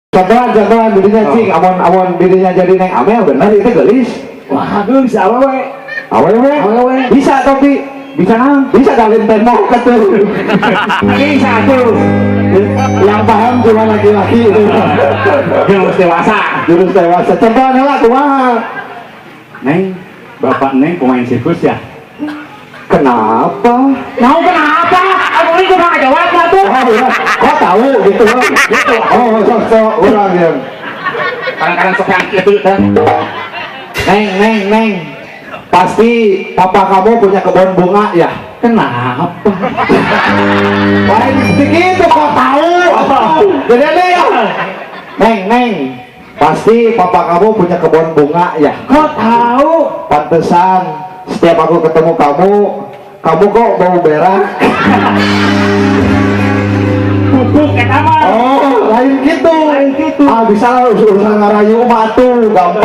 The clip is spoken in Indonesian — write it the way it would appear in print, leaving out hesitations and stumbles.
contohan dirinya cing, amon dirinya jadi neng Amel bener itu gelis. Wah, geus awewe. Awewe bisa tapi bisa dalin tembok ketuh. Bisa tuh. Yang paham cuma laki-laki itu. Jurus dewasa. Contohan lah kumaha. Neng, bapak Neng pemain sirkus ya? Kenapa? Mau kenapa? Kamu ini cuma jawab lah tuh. Kok tahu gitu? Oh, sok orang yang. Kadang-kadang sok yang itu kan. Neng. Pasti papa kamu punya kebun bunga ya? Kenapa? Lain begitu kok tahu? Jadi ya. Neng. Pasti papa kamu punya kebun bunga ya? Kok tahu? Pantesan setiap aku ketemu kamu kok bau berak. Bubuk kita mah. Oh, lain gitu. Ah bisa lah urusan ngarayu mah tuh gampang.